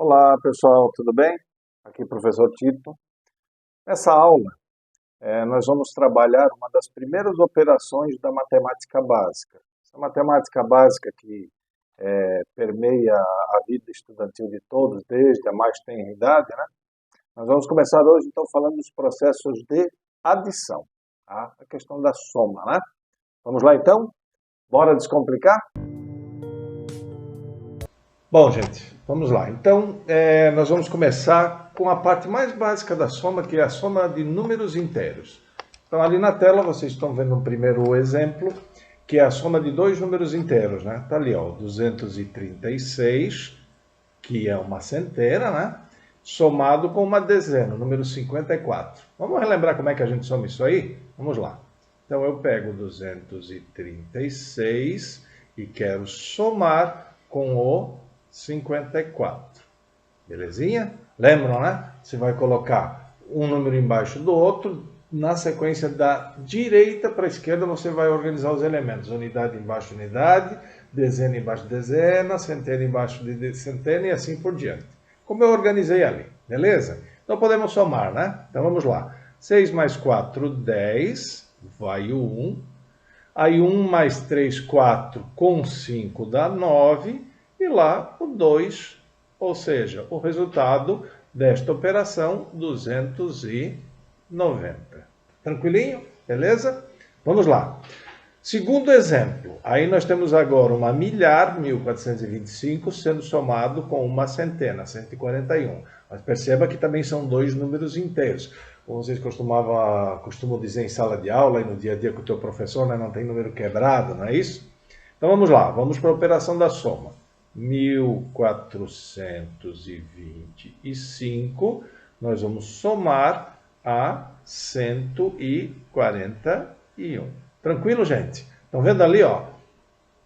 Olá pessoal, tudo bem? Aqui professor Tito. Nessa aula, nós vamos trabalhar uma das primeiras operações da matemática básica. Essa matemática básica que permeia a vida estudantil de todos, desde a mais tenra idade, né? Nós vamos começar hoje, então, falando dos processos de adição, tá? A questão da soma, né? Vamos lá, então? Bora descomplicar? Bom, gente, vamos lá. Então, nós vamos começar com a parte mais básica da soma, que é a soma de números inteiros. Então, ali na tela, vocês estão vendo um primeiro exemplo, que é a soma de dois números inteiros, né? Tá ali, ó, 236, que é uma centena, né? Somado com uma dezena, o número 54. Vamos relembrar como é que a gente soma isso aí? Vamos lá. Então, eu pego 236 e quero somar com o 54. Belezinha? Lembram, né? Você vai colocar um número embaixo do outro. Na sequência da direita para a esquerda, você vai organizar os elementos. Unidade embaixo de unidade, dezena embaixo de dezena, centena embaixo de centena e assim por diante. Como eu organizei ali, beleza? Então podemos somar, né? Então vamos lá. 6 mais 4, 10, vai o 1. Aí 1 mais 3, 4, com 5 dá 9. E lá o 2, ou seja, o resultado desta operação, 290. Tranquilinho? Beleza? Vamos lá. Segundo exemplo, aí nós temos agora uma milhar, 1425, sendo somado com uma centena, 141. Mas perceba que também são dois números inteiros. Como vocês costumam dizer em sala de aula e no dia a dia com o teu professor, né, não tem número quebrado, não é isso? Então vamos lá, vamos para a operação da soma. 1425, nós vamos somar a 141. Tranquilo, gente? Estão vendo ali, ó?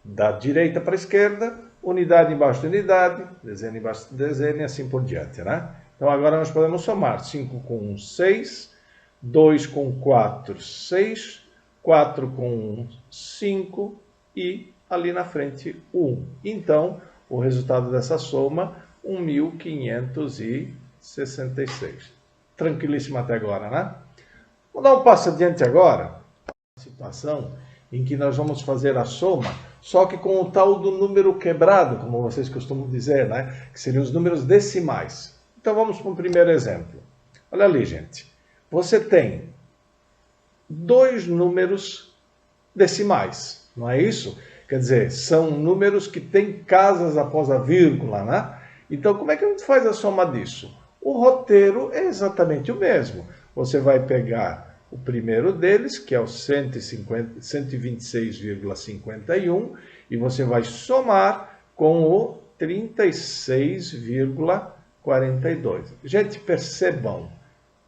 Da direita para a esquerda, unidade embaixo de unidade, dezena embaixo de dezena e assim por diante, né? Então agora nós podemos somar 5 com 1, 6, 2 com 4, 6, 4 com 1, 5 e ali na frente 1. Então, o resultado dessa soma, 1.566. Tranquilíssimo até agora, né? Vou dar um passo adiante agora. Situação em que nós vamos fazer a soma, só que com o tal do número quebrado, como vocês costumam dizer, né? Que seriam os números decimais. Então vamos para o primeiro exemplo. Olha ali, gente. Você tem dois números decimais, não é isso? Quer dizer, são números que têm casas após a vírgula, né? Então, como é que a gente faz a soma disso? O roteiro é exatamente o mesmo. Você vai pegar o primeiro deles, que é o 126,51, e você vai somar com o 36,42. Gente, percebam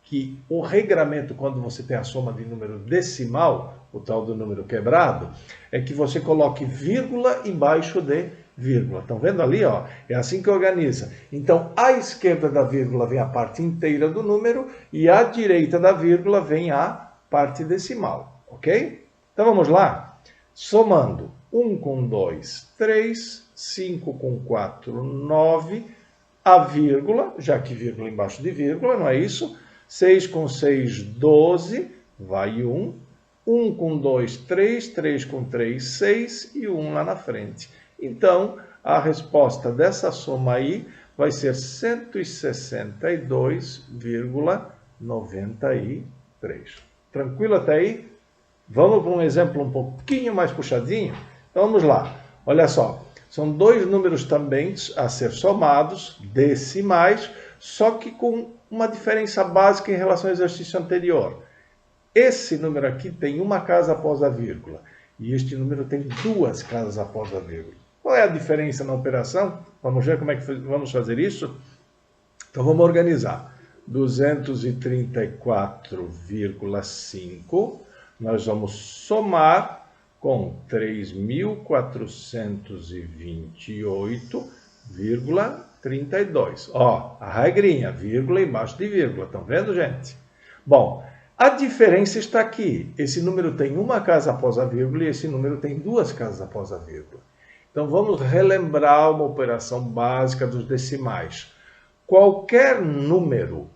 que o regramento, quando você tem a soma de número decimal, o tal do número quebrado, é que você coloque vírgula embaixo de vírgula. Estão vendo ali, ó? É assim que organiza. Então, à esquerda da vírgula vem a parte inteira do número e à direita da vírgula vem a parte decimal, ok? Então, vamos lá? Somando 1 com 2, 3, 5 com 4, 9, a vírgula, já que vírgula embaixo de vírgula, não é isso? 6 com 6, 12, vai 1. 1 com 2, 3, 3 com 3, 6 e 1 lá na frente. Então, a resposta dessa soma aí vai ser 162,93. Tranquilo até aí? Vamos para um exemplo um pouquinho mais puxadinho? Então vamos lá. Olha só, são dois números também a ser somados, decimais, só que com uma diferença básica em relação ao exercício anterior. Esse número aqui tem uma casa após a vírgula e este número tem duas casas após a vírgula. Qual é a diferença na operação? Vamos ver como é que vamos fazer isso? Então vamos organizar. 234,5 nós vamos somar com 3.428,32. Ó, a regrinha, vírgula embaixo de vírgula. Estão vendo, gente? Bom, a diferença está aqui. Esse número tem uma casa após a vírgula e esse número tem duas casas após a vírgula. Então vamos relembrar uma operação básica dos decimais. Qualquer número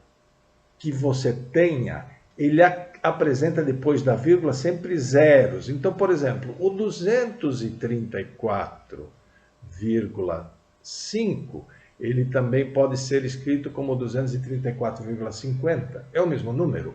que você tenha, ele apresenta depois da vírgula sempre zeros. Então, por exemplo, o 234,5, ele também pode ser escrito como 234,50. É o mesmo número.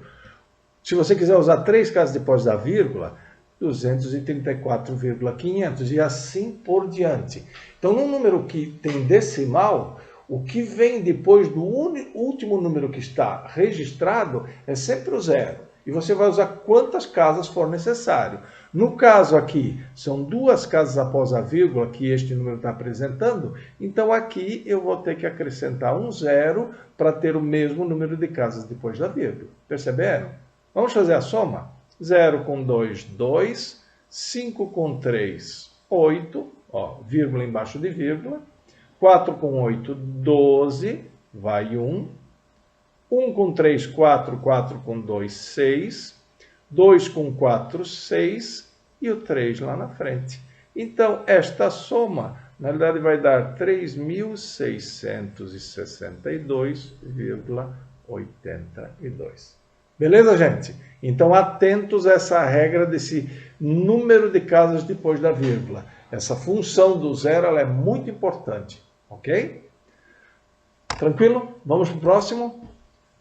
Se você quiser usar 3 casas depois da vírgula, 234,500 e assim por diante. Então, num número que tem decimal, o que vem depois do último número que está registrado é sempre o zero. E você vai usar quantas casas for necessário. No caso aqui, são 2 casas após a vírgula que este número está apresentando. Então aqui eu vou ter que acrescentar um zero para ter o mesmo número de casas depois da vírgula. Perceberam? Vamos fazer a soma? 0 com 2, 2. 5 com 3, 8. Ó, vírgula embaixo de vírgula. 4 com 8, 12, vai 1. 1 com 3, 4. 4 com 2, 6. 2 com 4, 6. E o 3 lá na frente. Então, esta soma, na verdade, vai dar 3.662,82. Beleza, gente? Então, atentos a essa regra desse número de casas depois da vírgula. Essa função do zero ela é muito importante. Ok? Tranquilo? Vamos para o próximo?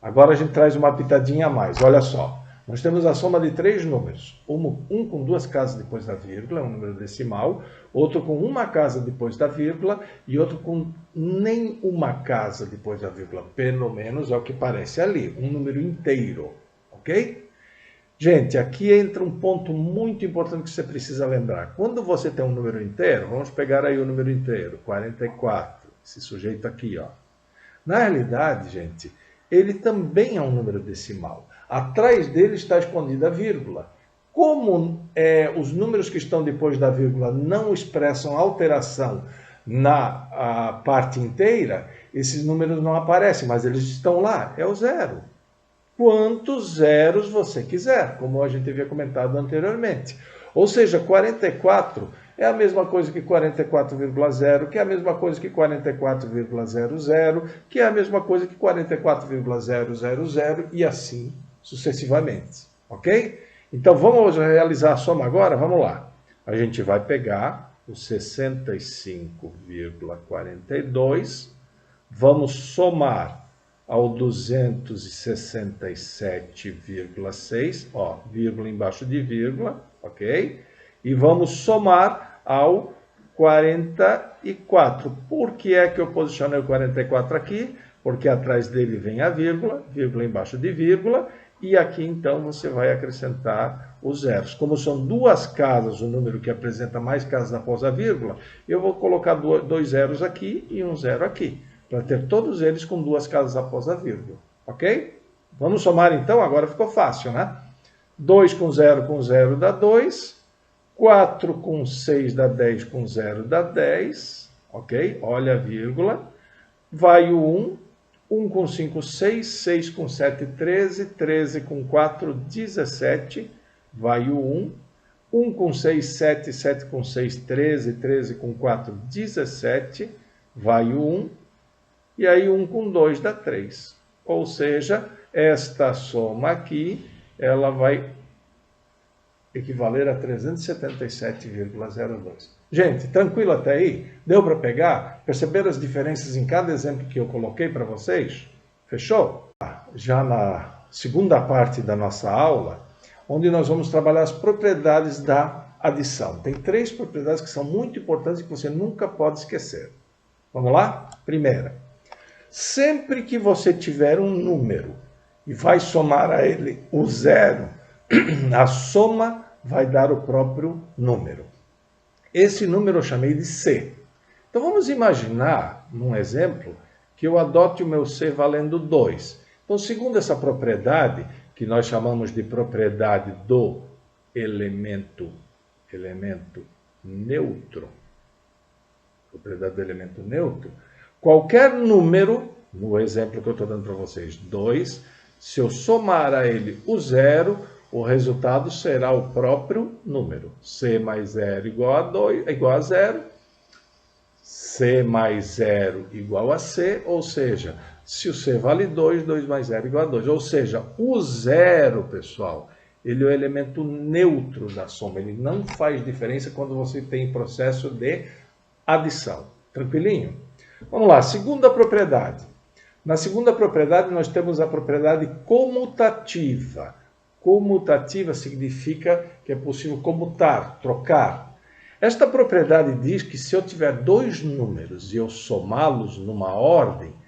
Agora a gente traz uma pitadinha a mais. Olha só. Nós temos a soma de 3 números. Um com 2 casas depois da vírgula, é um número decimal. Outro com 1 casa depois da vírgula. E outro com nem 1 casa depois da vírgula. Pelo menos é o que parece ali. Um número inteiro. Ok? Gente, aqui entra um ponto muito importante que você precisa lembrar. Quando você tem um número inteiro, vamos pegar aí o número inteiro, 44. Esse sujeito aqui, ó. Na realidade, gente, ele também é um número decimal. Atrás dele está escondida a vírgula. Como os números que estão depois da vírgula não expressam alteração na parte inteira, esses números não aparecem, mas eles estão lá. É o zero. Quantos zeros você quiser, como a gente havia comentado anteriormente. Ou seja, 44 é a mesma coisa que 44,0, que é a mesma coisa que 44,00, que é a mesma coisa que 44,000 e assim sucessivamente. Ok? Então vamos realizar a soma agora? Vamos lá. A gente vai pegar o 65,42, vamos somar ao 267,6, ó, vírgula embaixo de vírgula, ok? E vamos somar ao 44. Por que é que eu posicionei o 44 aqui? Porque atrás dele vem a vírgula, vírgula embaixo de vírgula, e aqui então você vai acrescentar os zeros. Como são 2 casas, o número que apresenta mais casas após a vírgula, eu vou colocar 2 zeros aqui e um zero aqui, para ter todos eles com 2 casas após a vírgula, ok? Vamos somar então, agora ficou fácil, né? 2 com 0 dá 2, 4 com 6 dá 10, com 0 dá 10, ok? Olha a vírgula, vai o 1, 1 com 5, 6, 6 com 7, 13, 13 com 4, 17, vai o 1, 1 com 6, 7, 7 com 6, 13, 13 com 4, 17, vai o 1, e aí 1 com 2 dá 3. Ou seja, esta soma aqui, ela vai equivaler a 377,02. Gente, tranquilo até aí? Deu para pegar? Perceberam as diferenças em cada exemplo que eu coloquei para vocês? Fechou? Já na segunda parte da nossa aula, onde nós vamos trabalhar as propriedades da adição. Tem 3 propriedades que são muito importantes e que você nunca pode esquecer. Vamos lá? Primeira. Sempre que você tiver um número e vai somar a ele o zero, a soma vai dar o próprio número. Esse número eu chamei de C. Então vamos imaginar, num exemplo, que eu adote o meu C valendo 2. Então, segundo essa propriedade, que nós chamamos de propriedade do elemento neutro, propriedade do elemento neutro, qualquer número, no exemplo que eu estou dando para vocês, 2, se eu somar a ele o zero, o resultado será o próprio número. C mais 0 igual a 0, C mais 0 igual a C, ou seja, Se o C vale 2, 2 mais 0 igual a 2. Ou seja, o zero, pessoal, ele é o elemento neutro da soma. Ele não faz diferença quando você tem processo de adição. Tranquilinho? Vamos lá, segunda propriedade. Na segunda propriedade, nós temos a propriedade comutativa. Comutativa significa que é possível comutar, trocar. Esta propriedade diz que se eu tiver dois números e eu somá-los numa ordem,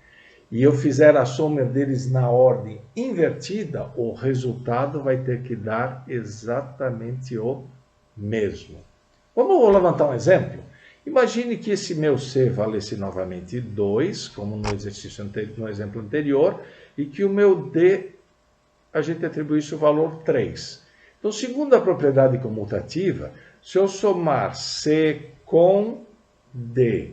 e eu fizer a soma deles na ordem invertida, o resultado vai ter que dar exatamente o mesmo. Vamos levantar um exemplo? Imagine que esse meu C valesse novamente 2, como no exemplo anterior, e que o meu D, a gente atribuísse o valor 3. Então, segundo a propriedade comutativa, se eu somar C com D,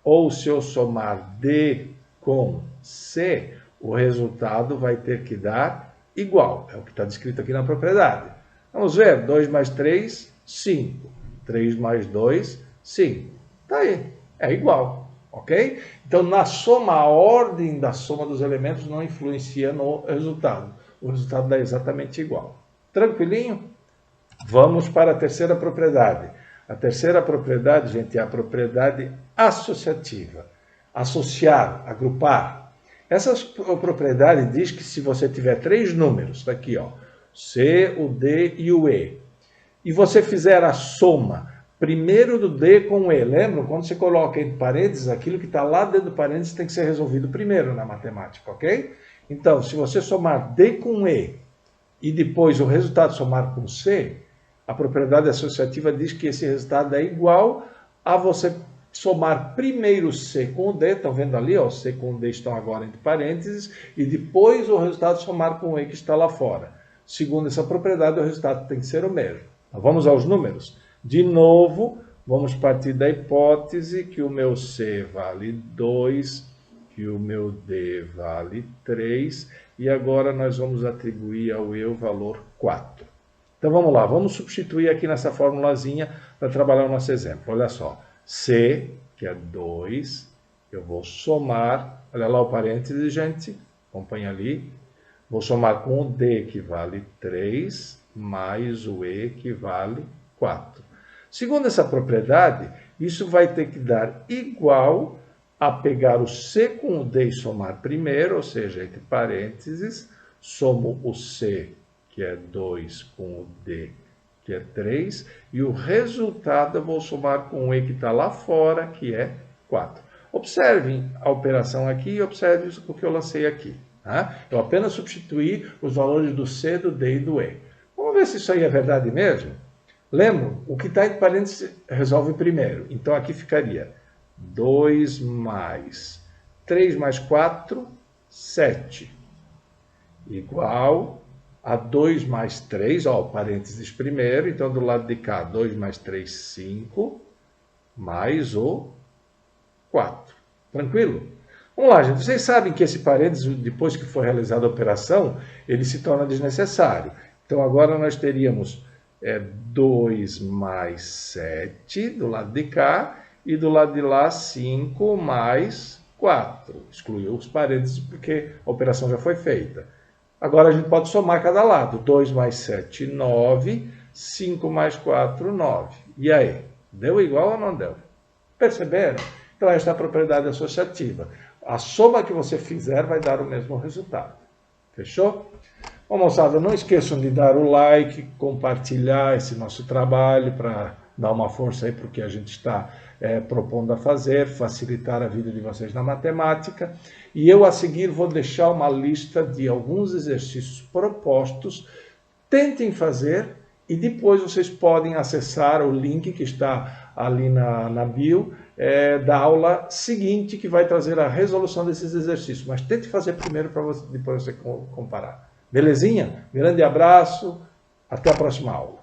ou se eu somar D com C, o resultado vai ter que dar igual. É o que está descrito aqui na propriedade. Vamos ver, 2 mais 3, 5. 3 mais 2, 5. Está aí, é igual, ok? Então, na soma, a ordem da soma dos elementos não influencia no resultado. O resultado dá exatamente igual. Tranquilinho? Vamos para a terceira propriedade. A terceira propriedade, gente, é a propriedade associativa. Associar, agrupar. Essa propriedade diz que se você tiver três números, está aqui, ó, C, o D e o E, e você fizer a soma primeiro do D com o E, lembram? Quando você coloca entre parênteses, aquilo que está lá dentro do parênteses tem que ser resolvido primeiro na matemática, ok? Então, se você somar D com E e depois o resultado somar com C, a propriedade associativa diz que esse resultado é igual a você somar primeiro C com o D, estão vendo ali, ó, C com o D estão agora entre parênteses, e depois o resultado somar com o E que está lá fora. Segundo essa propriedade, o resultado tem que ser o mesmo. Então, vamos aos números. De novo, vamos partir da hipótese que o meu C vale 2, que o meu D vale 3, e agora nós vamos atribuir ao E o valor 4. Então vamos lá, vamos substituir aqui nessa formulazinha para trabalhar o nosso exemplo. Olha só, C, que é 2, eu vou somar, olha lá o parênteses, gente, acompanha ali, vou somar com o D, que vale 3, mais o E, que vale 4. Segundo essa propriedade, isso vai ter que dar igual a pegar o C com o D e somar primeiro, ou seja, entre parênteses, somo o C, que é 2, com o D, que é 3, e o resultado eu vou somar com o E que está lá fora, que é 4. Observem a operação aqui e observem o que eu lancei aqui. Tá? Eu apenas substituí os valores do C, do D e do E. Vamos ver se isso aí é verdade mesmo? Lembram? O que está entre parênteses resolve primeiro. Então aqui ficaria 2 mais 3 mais 4, 7. Igual a 2 mais 3, ó, parênteses primeiro, então do lado de cá, 2 mais 3, 5, mais o 4. Tranquilo? Vamos lá, gente. Vocês sabem que esse parênteses, depois que for realizada a operação, ele se torna desnecessário. Então agora nós teríamos 2 mais 7 do lado de cá, e do lado de lá 5 mais 4. Excluiu os parênteses porque a operação já foi feita. Agora a gente pode somar cada lado. 2 mais 7, 9. 5 mais 4, 9. E aí? Deu igual ou não deu? Perceberam? Então esta é a propriedade associativa. A soma que você fizer vai dar o mesmo resultado. Fechou? Bom, moçada, não esqueçam de dar o like, compartilhar esse nosso trabalho para dar uma força aí para o que a gente está propondo a fazer, facilitar a vida de vocês na matemática. E eu, a seguir, vou deixar uma lista de alguns exercícios propostos. Tentem fazer e depois vocês podem acessar o link que está ali na bio da aula seguinte, que vai trazer a resolução desses exercícios. Mas tente fazer primeiro para depois você comparar. Belezinha? Grande abraço, até a próxima aula.